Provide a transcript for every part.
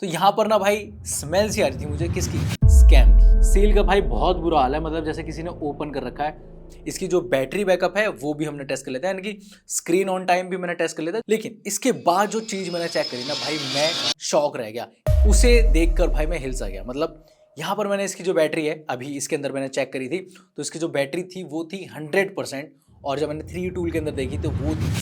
तो यहाँ पर ना भाई स्मेल सी आ रही थी मुझे, किसकी, स्कैम की। सील का भाई बहुत बुरा हाल है, मतलब जैसे किसी ने ओपन कर रखा है। इसकी जो बैटरी बैकअप है वो भी हमने टेस्ट कर लेता है, यानी कि स्क्रीन ऑन टाइम भी मैंने टेस्ट कर लेता है। लेकिन इसके बाद जो चीज मैंने चेक करी ना भाई, मैं शॉक रह गया। उसे देखकर भाई मैं हिल्स आ गया। मतलब यहाँ पर मैंने इसकी जो बैटरी है अभी इसके अंदर मैंने चेक करी थी, तो इसकी जो बैटरी थी वो थी 100%, और जब मैंने 3 टूल के अंदर देखी तो वो थी।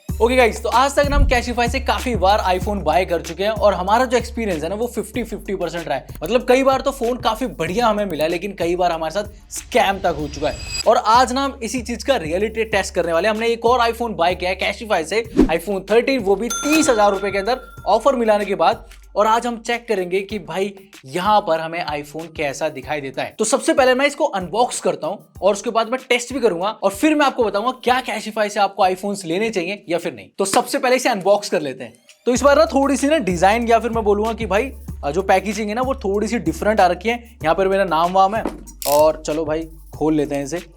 ओके गाइस, तो आज तक हम कैशिफाई से काफी बार आईफोन बाय कर चुके हैं और हमारा जो एक्सपीरियंस है ना वो 50-50% रहा है। मतलब कई बार तो फोन काफी बढ़िया हमें मिला है, लेकिन कई बार हमारे साथ स्कैम तक हो चुका है। और आज ना हम इसी चीज का रियलिटी टेस्ट करने वाले हैं। हमने एक और आईफोन बाय किया है कैशिफाई से, आईफोन 13, वो भी 30,000 रुपए के अंदर ऑफर मिलाने के बाद। और आज हम चेक करेंगे कि भाई यहां पर हमें आईफोन कैसा दिखाई देता है। तो सबसे पहले मैं इसको अनबॉक्स करता हूं और उसके बाद मैं टेस्ट भी करूंगा और फिर मैं आपको बताऊंगा क्या कैशिफाई से आपको आईफोन्स लेने चाहिए या फिर नहीं। तो सबसे पहले इसे अनबॉक्स कर लेते हैं। तो इस बार ना थोड़ी सी ना डिजाइन या फिर मैं बोलूंगा कि भाई जो पैकेजिंग है ना वो थोड़ी सी डिफरेंट आ रखी है। यहाँ पर मेरा नाम वाम है और चलो भाई खोल लेते हैं इसे।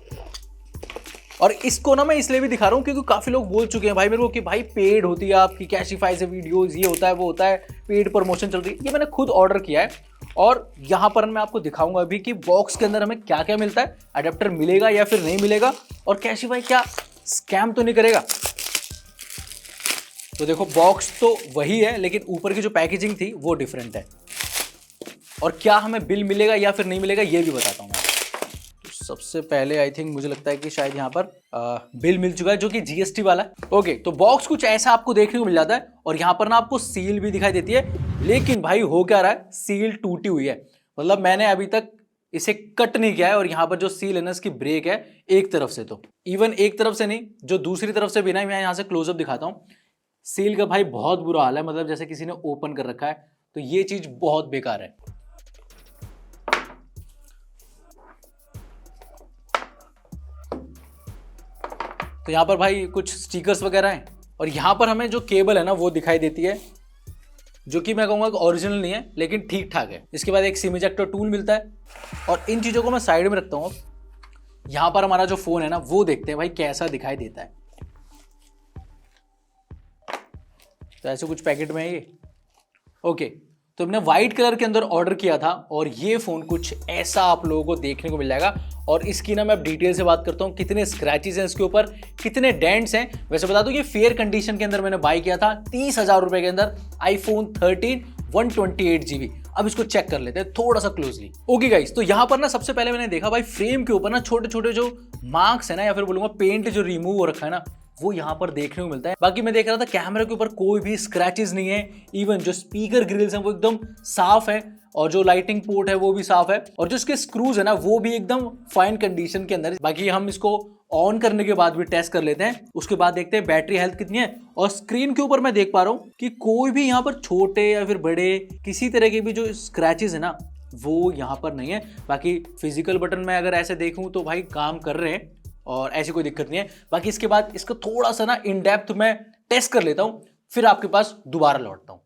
और इसको ना मैं इसलिए भी दिखा रहा हूँ क्योंकि काफी लोग बोल चुके हैं भाई मेरे को कि भाई पेड होती है आपकी कैशिफाई से वीडियोस, ये होता है वो होता है, पेड प्रमोशन चल रही है। ये मैंने खुद ऑर्डर किया है और यहाँ पर मैं आपको दिखाऊंगा अभी कि बॉक्स के अंदर हमें क्या क्या मिलता है, अडेप्टर मिलेगा या फिर नहीं मिलेगा, और कैशिफाई क्या स्कैम तो नहीं करेगा। तो देखो बॉक्स तो वही है लेकिन ऊपर की जो पैकेजिंग थी वो डिफरेंट है। और क्या हमें बिल मिलेगा या फिर नहीं मिलेगा ये भी बताता हूँ। सबसे पहले आई थिंक मुझे लगता है कि शायद यहाँ पर बिल मिल चुका है जो कि जीएसटी वाला है। ओके, तो बॉक्स कुछ ऐसा आपको देखने को मिल जाता है और यहाँ पर ना आपको सील भी दिखाई देती है। लेकिन भाई हो क्या रहा है, सील टूटी हुई है। मतलब मैंने अभी तक इसे कट नहीं किया है और यहाँ पर जो सील है ना इसकी ब्रेक है एक तरफ से, तो इवन एक तरफ से नहीं जो दूसरी तरफ से भी ना, मैं यहाँ से क्लोजअप दिखाता हूँ। सील का भाई बहुत बुरा हाल है, मतलब जैसे किसी ने ओपन कर रखा है। तो ये चीज बहुत बेकार है। तो यहाँ पर भाई कुछ स्टिकर्स वगैरह हैं और यहाँ पर हमें जो केबल है ना वो दिखाई देती है, जो कि मैं कहूँगा ओरिजिनल नहीं है लेकिन ठीक ठाक है। इसके बाद एक सिम इजेक्टर टूल मिलता है और इन चीज़ों को मैं साइड में रखता हूँ। यहाँ पर हमारा जो फोन है ना वो देखते हैं भाई कैसा दिखाई देता है। तो ऐसे कुछ पैकेट में है ये। ओके, तो हमने व्हाइट कलर के अंदर ऑर्डर किया था और ये फोन कुछ ऐसा आप लोगों को देखने को मिल जाएगा। और इसकी ना मैं डिटेल से बात करता हूँ, कितने स्क्रैचेस हैं इसके ऊपर, कितने डेंट्स हैं। वैसे बता दूं ये फेयर कंडीशन के अंदर मैंने बाय किया था 30,000 रुपए के अंदर, आईफोन 13 128 GB। अब इसको चेक कर लेते हैं थोड़ा सा क्लोजली। ओके गाइस, तो यहाँ पर ना सबसे पहले मैंने देखा भाई फ्रेम के ऊपर ना छोटे छोटे जो मार्क्स है ना, या फिर बोलूंगा पेंट जो रिमूव हो रखा है ना, वो यहाँ पर देखने को मिलता है। बाकी मैं देख रहा था कैमरा के ऊपर कोई भी स्क्रैचेस नहीं है। इवन जो स्पीकर ग्रिल्स हैं वो एकदम साफ है और जो लाइटिंग पोर्ट है वो भी साफ है और जो इसके स्क्रूज है ना वो भी एकदम फाइन कंडीशन के अंदर। बाकी हम इसको ऑन करने के बाद भी टेस्ट कर लेते हैं, उसके बाद देखते हैं बैटरी हेल्थ कितनी है। और स्क्रीन के ऊपर मैं देख पा रहा हूँ कि कोई भी यहाँ पर छोटे या फिर बड़े किसी तरह के भी जो स्क्रैचेस है ना वो यहाँ पर नहीं है। बाकी फिजिकल बटन में अगर ऐसे देखूँ तो भाई काम कर रहे हैं और ऐसी कोई दिक्कत नहीं है। बाकी इसके बाद इसका थोड़ा सा ना इन डेप्थ मैं टेस्ट कर लेता हूं, फिर आपके पास दोबारा लौटता हूं।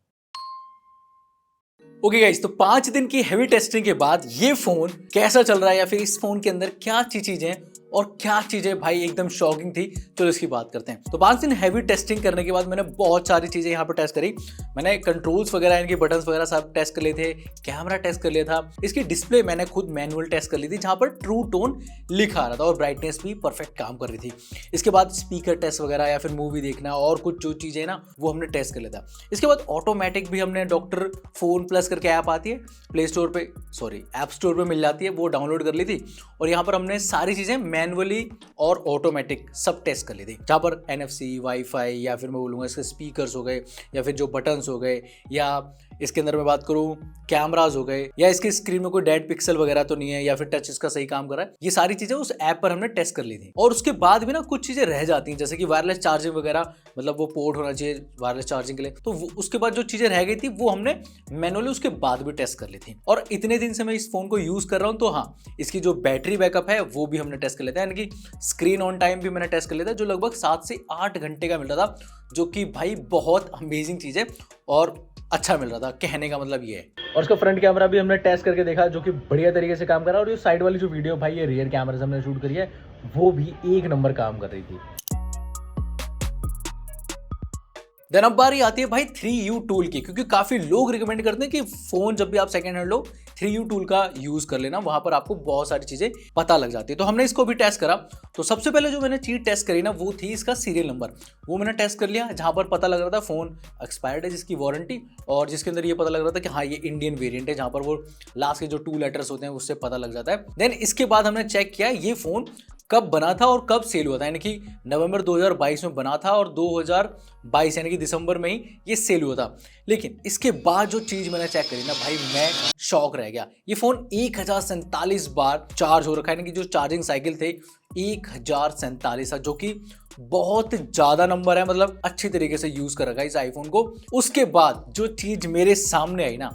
ओके गाइस, तो 5 दिन की हेवी टेस्टिंग के बाद ये फोन कैसा चल रहा है या फिर इस फोन के अंदर क्या अच्छी चीजें और क्या चीजें भाई एकदम शॉकिंग थी, चलो इसकी बात करते हैं। तो 5 दिन हैवी टेस्टिंग करने के बाद मैंने बहुत सारी चीजें यहाँ पर टेस्ट करी। मैंने कंट्रोल्स वगैरह, इनके बटन्स वगैरह सब टेस्ट कर लिए थे, कैमरा टेस्ट कर लिया था, इसकी डिस्प्ले मैंने खुद मैनुअल टेस्ट कर ली थी जहाँ पर ट्रू टोन लिखा आ रहा था और ब्राइटनेस भी परफेक्ट काम कर रही थी। इसके बाद स्पीकर टेस्ट वगैरह या फिर मूवी देखना और कुछ जो चीजें ना वो हमने टेस्ट कर लिया था। इसके बाद ऑटोमेटिक भी हमने डॉक्टर फोन प्लस करके ऐप आती है प्ले स्टोर पे, सॉरी ऐप स्टोर पे मिल जाती है, वो डाउनलोड कर ली थी और यहाँ पर हमने सारी चीजें मैनुअली और ऑटोमेटिक सब टेस्ट कर ली थी, जहां पर NFC, वाईफाई या फिर मैं बोलूंगा इसके स्पीकर्स हो गए या फिर जो बटन्स हो गए या इसके अंदर मैं बात करूं कैमराज हो गए या इसकी स्क्रीन में कोई डेड पिक्सल वगैरह तो नहीं है या फिर टच इसका सही काम कर रहा है। ये सारी चीजें उस ऐप पर हमने टेस्ट कर ली थी। और उसके बाद भी ना कुछ चीजें रह जाती हैं, जैसे कि वायरलेस चार्जिंग वगैरह, मतलब वो पोर्ट होना चाहिए वायरलेस चार्जिंग के लिए। तो उसके बाद जो चीजें रह गई थी वो हमने मैनुअली उसके बाद भी टेस्ट कर ली थी। और इतने दिन से मैं इस फोन को यूज कर रहा हूँ तो हाँ, इसकी जो बैटरी बैकअप है वो भी हमने टेस्ट कर लेता है, यानी कि स्क्रीन ऑन टाइम भी मैंने टेस्ट कर लिया था जो लगभग 7 से 8 घंटे का मिल रहा था, जो कि भाई बहुत अमेजिंग चीज है और अच्छा मिल रहा था, कहने का मतलब ये है। और उसका फ्रंट कैमरा भी हमने टेस्ट करके देखा जो कि बढ़िया तरीके से काम कर रहा है। और ये साइड वाली जो वीडियो भाई ये रियर कैमरा से हमने शूट करी है वो भी एक नंबर काम कर रही थी। देन अब बारी आती है भाई 3U टूल की, क्योंकि काफी लोग रिकमेंड करते हैं कि फोन जब भी आप सेकंड हैंड लो 3U टूल का यूज कर लेना, वहां पर आपको बहुत सारी चीजें पता लग जाती है। तो हमने इसको भी टेस्ट करा। तो सबसे पहले जो मैंने चीज टेस्ट करी ना वो थी इसका सीरियल नंबर। वो मैंने टेस्ट कर लिया, जहां पर पता लग रहा था फोन एक्सपायर्ड है जिसकी वारंटी, और जिसके अंदर ये पता लग रहा था कि हाँ ये इंडियन वेरिएंट है, जहां पर वो लास्ट के जो 2 लेटर्स होते हैं उससे पता लग जाता है। देन इसके बाद हमने चेक किया ये फोन कब बना था और कब सेल हुआ था, यानी कि नवंबर 2022 में बना था और 2022 यानी कि दिसंबर में ही ये सेल हुआ था। लेकिन इसके बाद जो चीज मैंने चेक करी ना भाई, मैं शॉक रह गया। ये फोन 1047 बार चार्ज हो रखा है, यानी कि जो चार्जिंग साइकिल थे 1047 था, जो कि बहुत ज्यादा नंबर है, मतलब अच्छी तरीके से यूज कर रखा है इस आईफोन को। उसके बाद जो चीज मेरे सामने आई ना,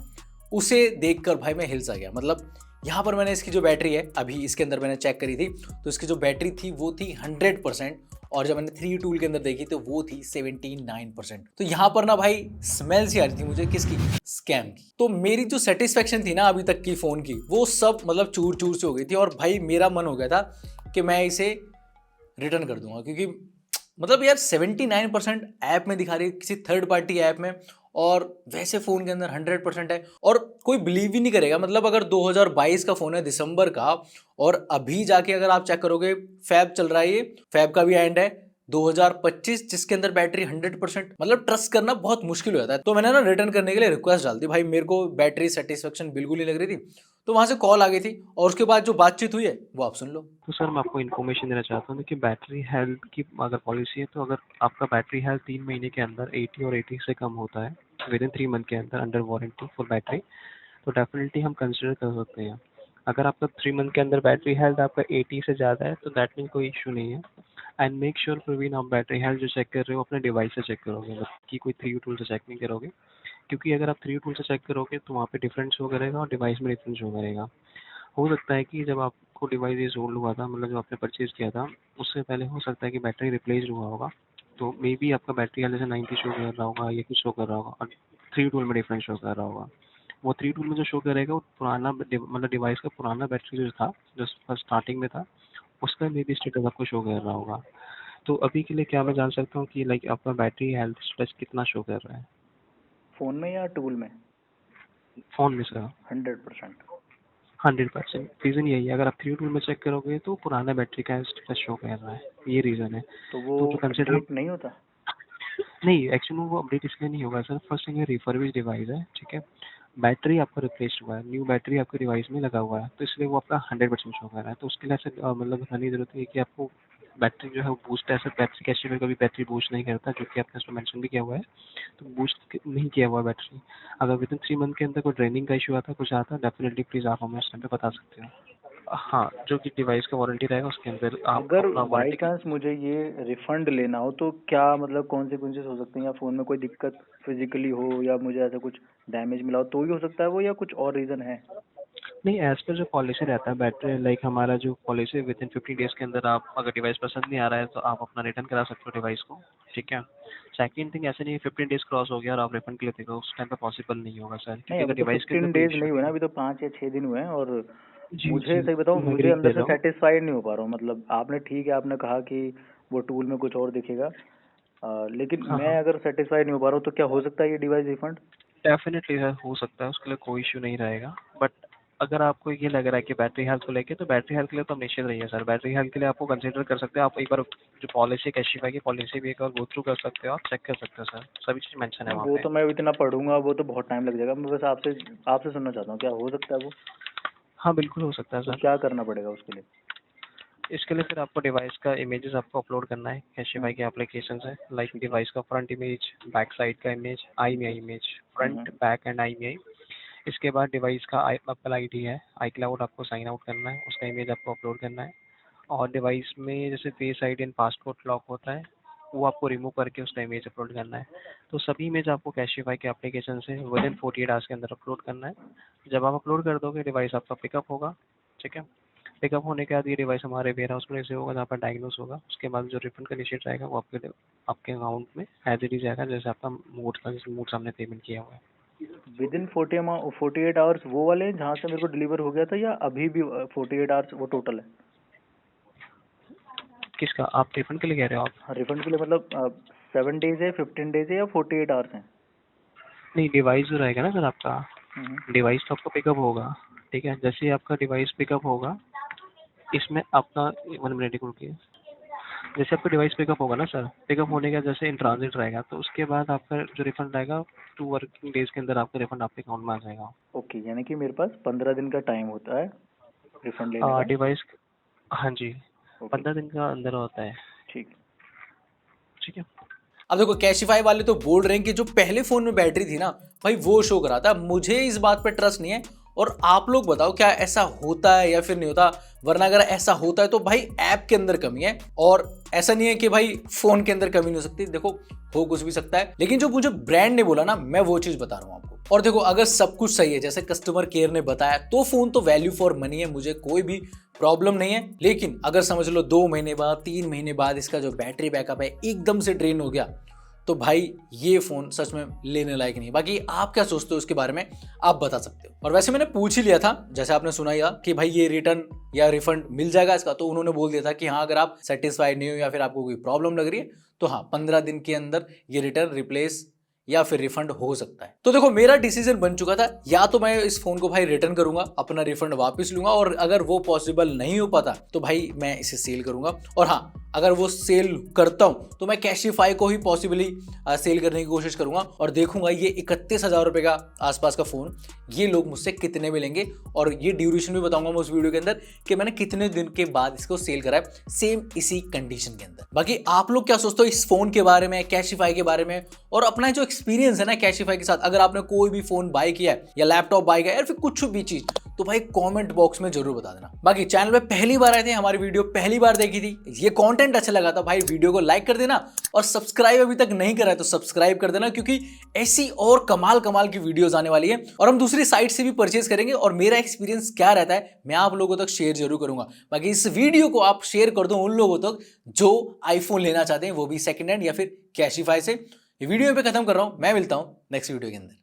उसे देखकर भाई मैं हिल सा गया। मतलब यहाँ पर मैंने इसकी जो बैटरी है अभी इसके अंदर मैंने चेक करी थी, तो इसकी जो बैटरी थी वो थी 100%, और जब मैंने 3 टूल के अंदर देखी तो वो थी 79%। तो यहाँ पर ना भाई स्मेल सी आ रही थी मुझे, किसकी? स्कैम की। तो मेरी जो सेटिस्फेक्शन थी ना अभी तक की फोन की, वो सब मतलब चूर चूर से हो गई थी, और भाई मेरा मन हो गया था कि मैं इसे रिटर्न कर दूंगा, क्योंकि मतलब यार 79% ऐप में दिखा रही है किसी थर्ड पार्टी ऐप में, और वैसे फोन के अंदर 100% है, और कोई बिलीव ही नहीं करेगा। मतलब अगर 2022 का फोन है दिसंबर का, और अभी जाके अगर आप चेक करोगे फैब चल रहा है, ये फैब का भी एंड है 2025, जिसके अंदर बैटरी 100%, मतलब ट्रस्ट करना बहुत मुश्किल हो जाता है। तो मैंने ना रिटर्न करने के लिए रिक्वेस्ट डाल दी भाई, मेरे को बैटरी सेटिस्फेक्शन बिल्कुल नहीं लग रही थी। तो वहां से कॉल आ गई थी, और उसके बाद जो बातचीत हुई है वो आप सुन लो। तो सर मैं आपको इन्फॉर्मेशन देना चाहता हूँ कि बैटरी हेल्थ की अगर पॉलिसी है, तो अगर आपका बैटरी हेल्थ 3 महीने के अंदर 80 और 80 से कम होता है विद इन 3 मंथ के अंदर अंडर वारंटी फॉर बैटरी, तो डेफिनेटली हम कंसिडर कर सकते हैं। अगर आपका 3 मंथ के अंदर बैटरी हेल्थ आपका 80 से ज़्यादा है तो दैट मीन कोई इशू नहीं है। एंड मेक श्योर प्रवीण, आप बैटरी हेल्थ जो चेक कर रहे हो अपने डिवाइस से चेक करोगे, मतलब कि कोई 3 टूल से चेक नहीं करोगे, क्योंकि अगर आप 3 टूल से चेक करोगे तो वहाँ पे डिफरेंस शो करेगा और डिवाइस में डिफरेंस शो करेगा। हो सकता है कि जब आपको डिवाइस ये सोल्ड हुआ था, मतलब जब आपने परचेज किया था, उससे पहले हो सकता है कि बैटरी रिप्लेस हुआ होगा, तो मे बी आपका बैटरी वाले से 90 शो कर रहा होगा, ये कुछ शो कर रहा होगा, और 3 टूल में डिफरेंस शो कर रहा होगा। वो 3 टूल में जो शो करेगा वो पुराना मतलब डिवाइस का पुराना बैटरी जो था, जो स्टार्टिंग में था, उसका मे बी स्टेटस आपको शो कर रहा होगा। तो अभी के लिए क्या मैं जान सकता हूँ कि लाइक आपका बैटरी हेल्थ स्टेटस कितना शो कर रहा है फोन में या टूल में? फ़ोन में सर? 100%। 100%। रीज़न यही है, अगर आप 3 टूल में चेक करोगे तो पुराना बैटरी का स्टेटस शो कर रहा है, ये रीज़न है। तो वो तो कंसिडर अपडेट नहीं होता? नहीं, एक्चुअली वो अपडेट इसलिए नहीं होगा सर, फर्स्ट थिंग ये रिफर्बिश्ड डिवाइस है, ठीक है? बैटरी आपका रिप्लेस्ड हुआ है, न्यू बैटरी आपके डिवाइस में लगा हुआ है, तो इसलिए वो आपका 100% शो कर रहा है। तो उसके लिए ऐसे मतलब बताने की ज़रूरत है कि आपको बैटरी जो है वो बूस्ट, ऐसे बैटरी कैसे में कभी बैटरी बूस्ट नहीं करता, जो कि आपने उसमें मेंशन भी किया हुआ है, तो बूस्ट नहीं किया हुआ है बैटरी। अगर विदिन 3 मंथ के अंदर कोई ड्रेनिंग का इशू आता है, कुछ आता है, डेफिनेटली प्लीज़ आप हमें उस टाइम पे बता सकते हो। हाँ, जो कि डिवाइस का वारंटी रहेगा उसके अंदर आप अगर अपना बाई वारंटी। चांस मुझे ये रिफंड लेना हो तो क्या मतलब कॉन्सिक्वेंसेस हो सकते हैं, या फ़ोन में कोई दिक्कत फिजिकली हो, या मुझे ऐसा कुछ डैमेज मिला हो तो भी हो सकता है वो, या कुछ और रीज़न है? नहीं, एज पर जो पॉलिसी रहता है बैटरी, लाइक हमारा जो पॉलिसी विद इन 15 डेज के अंदर आप अगर डिवाइस पसंद नहीं आ रहा है तो आप अपना रिटर्न करा सकते हो डिवाइस को, ठीक है? सेकंड थिंग, ऐसे नहीं 15 डेज क्रॉस हो गया और आप रिफंड के लिए देखो, उस टाइम पे पॉसिबल नहीं होगा सर, नहीं, क्योंकि अभी अगर तो डिवाइस के अंदर 15 कोई डेज इशू नहीं हुए ना, नहीं अभी तो 5 या 6 दिन हुए हैं, और है। जी मुझे जी, सही बताऊँ, मैं मुझे एग्री अंदर कर से रहा हूँ। सेटिस्फाइड नहीं हो पा रहा हूँ। मतलब आपने ठीक है, आपने कहा कि वो टूल में कुछ और दिखेगा, लेकिन हाँ मैं हाँ, अगर सेटिस्फाइड नहीं हो पा रहा हूँ तो क्या हो सकता है ये डिवाइस रिफंड? डेफिनेटली सर हो सकता है, उसके लिए कोई इशू नहीं रहेगा। बट अगर आपको ये लग रहा है कि बैटरी हेल्थ को लेके, तो बैटरी हेल्थ के लिए तो हम निश्चित रहिए सर, बैटरी हेल्थ के लिए आपको कंसिडर कर सकते हैं। आप एक बार जो पॉलिसी कैशिफाई की पॉलिसी भी एक बार गो थ्रू कर सकते हो, आप चेक कर सकते हो सर, सभी चीज़ मेंशन है नहीं, वहाँ वो पे। तो मैं इतना पढ़ूंगा, वो तो बहुत टाइम लग जाएगा। मैं बस आपसे आपसे सुनना चाहता हूँ, क्या हो सकता है वो? हाँ बिल्कुल हो सकता है तो सर। क्या करना पड़ेगा उसके लिए? इसके लिए फिर आपको डिवाइस का इमेजेस आपको अपलोड करना है, कैशिफाई हम्म। के एप्लीकेशन है, लाइक ठीक है। डिवाइस का फ्रंट इमेज, बैक साइड का इमेज, आई ठीक में है। Image, hmm. Front back and I में। इसके बाद डिवाइस का एप्पल आईडी है, आई क्लाउड आपको साइन आउट करना है, उसका इमेज आपको अपलोड करना है। और डिवाइस में जैसे face ID and passport lock होता है, वो आपको रिमूव करके उसका इमेज अपलोड करना है। तो सभी इमेज आपको कैशिफाई के एप्लीकेशन से विद इन 48 आवर्स के अंदर अपलोड करना है। जब आप अपलोड कर दोगे डिवाइस आपका पिकअप होगा, ठीक है? पिकअप होने के बाद ये डिवाइस हमारे वेयर हाउस में रिसीव होगा, जहाँ पर डायग्नोस होगा। उसके बाद जो रिफंड का इनिशिएट रहेगा वो आपके अकाउंट में एज इट इज आएगा, जैसे आपका मोड का, जैसे मोड सामने पेमेंट किया हुआ है। विद इन 48 आवर्स वो वाले हैं जहाँ से मेरे को डिलीवर हो गया था, या अभी भी 48 आवर्स वो टोटल है? किसका आप रिफंड के लिए कह रहे हो आप? हाँ, रिफंड के लिए मतलब 7 डेज है, 15 डेज है या 48 आवर्स हैं? नहीं, डिवाइस जो रहेगा ना सर आपका, हम्म, डिवाइस तो आपका पिकअप होगा, ठीक है। जैसे ही आपका डिवाइस पिकअप होगा, इसमें आपका 1 मिनट रुकिए। जैसे आपका डिवाइस पिकअप होगा ना सर, पिकअप होने का जैसे इन ट्रांजिट रहेगा, तो उसके बाद आपका जो रिफंड आएगा 2 वर्किंग डेज के अंदर आपका रिफंड आपके अकाउंट में आ जाएगा। ओके, यानी कि मेरे पास 15 दिन का टाइम होता है रिफंड लेने का। डिवाइस, हाँ जी, ओके, 15 दिन का अंदर होता है, ठीक है। ठीक है। अब देखो कैशिफाई वाले तो बोल रहे हैं कि जो पहले फोन में बैटरी थी ना भाई वो शो करा था। मुझे इस बात पे ट्रस्ट नहीं है, और आप लोग बताओ क्या ऐसा होता है या फिर नहीं होता। वरना अगर ऐसा होता है तो भाई ऐप के अंदर कमी है, और ऐसा नहीं है कि भाई फोन के अंदर कमी नहीं हो सकती। देखो हो कुछ भी सकता है, लेकिन जो मुझे ब्रांड ने बोला ना मैं वो चीज बता रहा हूं आपको। और देखो अगर सब कुछ सही है जैसे कस्टमर केयर ने बताया तो फोन तो वैल्यू फॉर मनी है, मुझे कोई भी प्रॉब्लम नहीं है। लेकिन अगर समझ लो 2 महीने बाद 3 महीने बाद इसका जो बैटरी बैकअप है एकदम से ड्रेन हो गया, तो भाई ये फोन सच में लेने लायक नहीं है। बाकी आप क्या सोचते हो उसके बारे में आप बता सकते हो। और वैसे मैंने पूछ ही लिया था, जैसे आपने सुना ही था कि भाई ये रिटर्न या रिफंड मिल जाएगा इसका, तो उन्होंने बोल दिया था कि हाँ अगर आप सेटिस्फाइड नहीं हो या फिर आपको कोई प्रॉब्लम लग रही है तो हाँ 15 दिन के अंदर ये रिटर्न रिप्लेस या फिर रिफंड हो सकता है। तो देखो मेरा डिसीजन बन चुका था, या तो मैं इस फोन को भाई रिटर्न करूंगा, अपना रिफंड वापस लूंगा, और अगर वो पॉसिबल नहीं हो पाता तो भाई मैं इसे सेल करूंगा। और हाँ अगर वो सेल करता हूं तो मैं कैशिफाई को ही पॉसिबली सेल करने की कोशिश करूंगा, और देखूंगा ये 31,000 रुपए का आसपास का फोन ये लोग मुझसे कितने में लेंगे, और ये ड्यूरेशन भी बताऊंगा मैं उस वीडियो के अंदर कि मैंने कितने दिन के बाद इसको सेल करा है सेम इसी कंडीशन के अंदर। बाकी आप लोग क्या सोचते हो इस फोन के बारे में, कैशिफाई के बारे में, और अपना जो एक्सपीरियंस है ना कैशिफाई के साथ। अगर आपने कोई भी फोन बाय किया है या लैपटॉप बाय किया है या फिर कुछ भी चीज, तो भाई कमेंट बॉक्स में जरूर बता देना। बाकी चैनल पे पहली बार आए थे, हमारी वीडियो पहली बार देखी थी, ये कंटेंट अच्छा लगा था भाई वीडियो को लाइक कर देना, और सब्सक्राइब अभी तक नहीं करा है तो सब्सक्राइब कर देना, क्योंकि ऐसी और कमाल कमाल की वीडियोस आने वाली है। और हम दूसरी साइट से भी परचेज करेंगे, और मेरा एक्सपीरियंस क्या रहता है मैं आप लोगों तक शेयर जरूर करूंगा। बाकी इस वीडियो को आप शेयर कर दो उन लोगों तक जो आईफोन लेना चाहते हैं, वो भी सेकंड हैंड या फिर कैशिफाई से। ये वीडियो पे खत्म कर रहा हूं, मैं मिलता हूं नेक्स्ट वीडियो के अंदर।